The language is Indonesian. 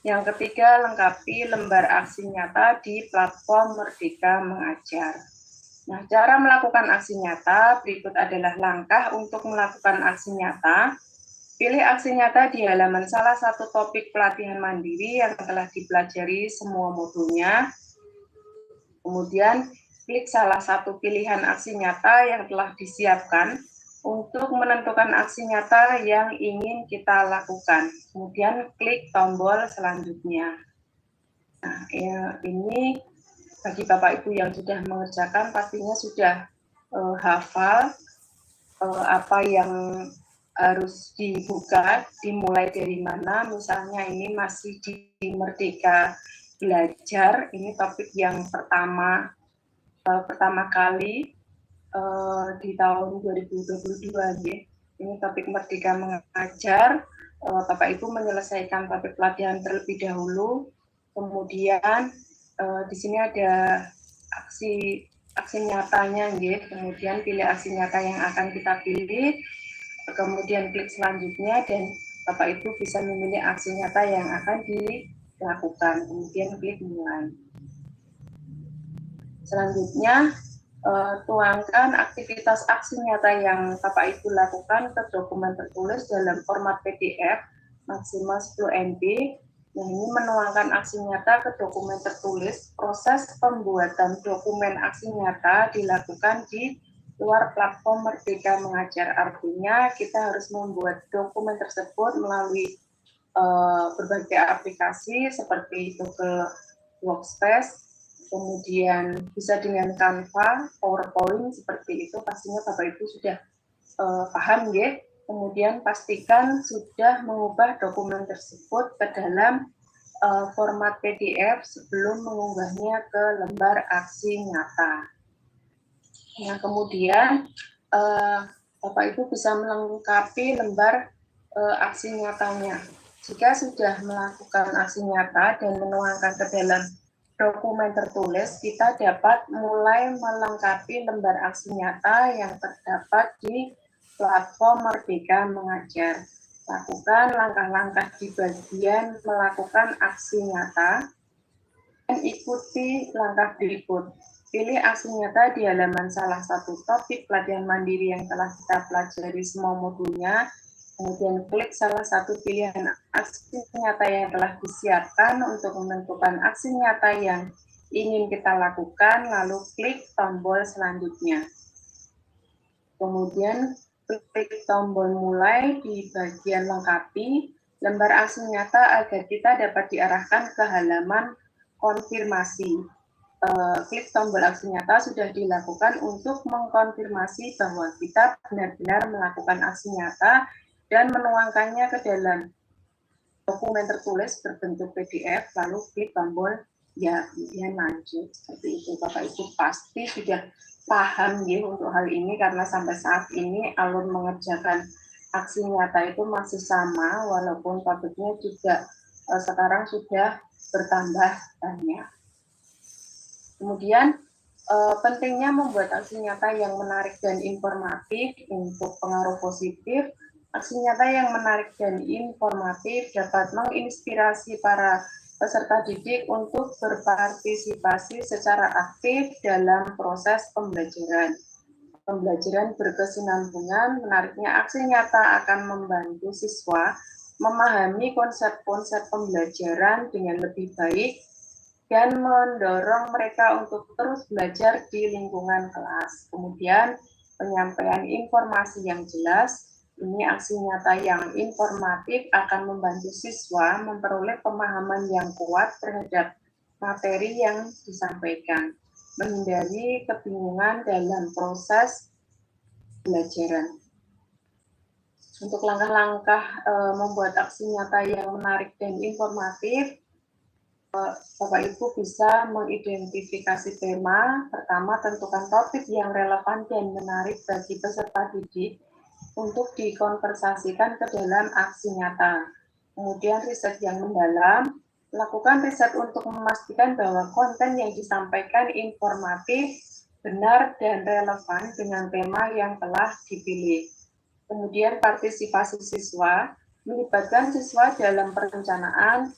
Yang ketiga, lengkapi lembar aksi nyata di platform Merdeka Mengajar. Nah, cara melakukan aksi nyata berikut adalah langkah untuk melakukan aksi nyata. Pilih aksi nyata di halaman salah satu topik pelatihan mandiri yang telah dipelajari semua modulnya. Kemudian, klik salah satu pilihan aksi nyata yang telah disiapkan untuk menentukan aksi nyata yang ingin kita lakukan. Kemudian, klik tombol selanjutnya. Nah, ya, ini bagi Bapak Ibu yang sudah mengerjakan pastinya sudah hafal apa yang harus dibuka, dimulai dari mana. Misalnya ini masih di Merdeka Belajar, ini topik yang pertama kali di tahun 2022 ya. Ini topik Merdeka Mengajar. Bapak Ibu menyelesaikan topik pelatihan terlebih dahulu. Kemudian di sini ada aksi nyatanya, ya. Kemudian pilih aksi nyata yang akan kita pilih. Kemudian klik selanjutnya dan Bapak Ibu bisa memilih aksi nyata yang akan dilakukan. Kemudian klik mulai. Selanjutnya tuangkan aktivitas aksi nyata yang Bapak Ibu lakukan ke dokumen tertulis dalam format PDF maksimal 10 MB. Nah, ini menuangkan aksi nyata ke dokumen tertulis. Proses pembuatan dokumen aksi nyata dilakukan di luar platform Merdeka Mengajar. Artinya kita harus membuat dokumen tersebut melalui berbagai aplikasi seperti Google Workspace, kemudian bisa dengan Canva, PowerPoint, seperti itu. Pastinya Bapak Ibu sudah paham ya. Kemudian pastikan sudah mengubah dokumen tersebut ke dalam format PDF sebelum mengunggahnya ke lembar aksi nyata. Nah, kemudian Bapak Ibu bisa melengkapi lembar aksi nyatanya. Jika sudah melakukan aksi nyata dan menuangkan ke dalam dokumen tertulis, kita dapat mulai melengkapi lembar aksi nyata yang terdapat di platform Merdeka Mengajar. Lakukan langkah-langkah di bagian melakukan aksi nyata dan ikuti langkah berikut. Pilih aksi nyata di halaman salah satu topik pelatihan mandiri yang telah kita pelajari semua modulnya. Kemudian klik salah satu pilihan aksi nyata yang telah disiapkan untuk menentukan aksi nyata yang ingin kita lakukan, lalu klik tombol selanjutnya. Kemudian klik tombol mulai di bagian lengkapi lembar aksi nyata agar kita dapat diarahkan ke halaman konfirmasi. Klik tombol aksi nyata sudah dilakukan untuk mengkonfirmasi bahwa kita benar-benar melakukan aksi nyata dan menuangkannya ke dalam dokumen tertulis berbentuk PDF, lalu klik tombol ya, kemudian lanjut. Seperti itu, Bapak Ibu pasti sudah paham ya untuk hal ini, karena sampai saat ini alur mengerjakan aksi nyata itu masih sama, walaupun topiknya juga sekarang sudah bertambah banyak. Kemudian pentingnya membuat aksi nyata yang menarik dan informatif untuk pengaruh positif. Aksi nyata yang menarik dan informatif dapat menginspirasi para peserta didik untuk berpartisipasi secara aktif dalam proses pembelajaran. Pembelajaran berkesinambungan, menariknya aksi nyata akan membantu siswa memahami konsep-konsep pembelajaran dengan lebih baik dan mendorong mereka untuk terus belajar di lingkungan kelas. Kemudian penyampaian informasi yang jelas, ini aksi nyata yang informatif akan membantu siswa memperoleh pemahaman yang kuat terhadap materi yang disampaikan, menghindari kebingungan dalam proses pembelajaran. Untuk langkah-langkah membuat aksi nyata yang menarik dan informatif, Bapak Ibu bisa mengidentifikasi tema. Pertama, tentukan topik yang relevan dan menarik bagi peserta didik untuk dikonversasikan ke dalam aksi nyata. Kemudian riset yang mendalam, lakukan riset untuk memastikan bahwa konten yang disampaikan informatif, benar, dan relevan dengan tema yang telah dipilih. Kemudian partisipasi siswa, melibatkan siswa dalam perencanaan,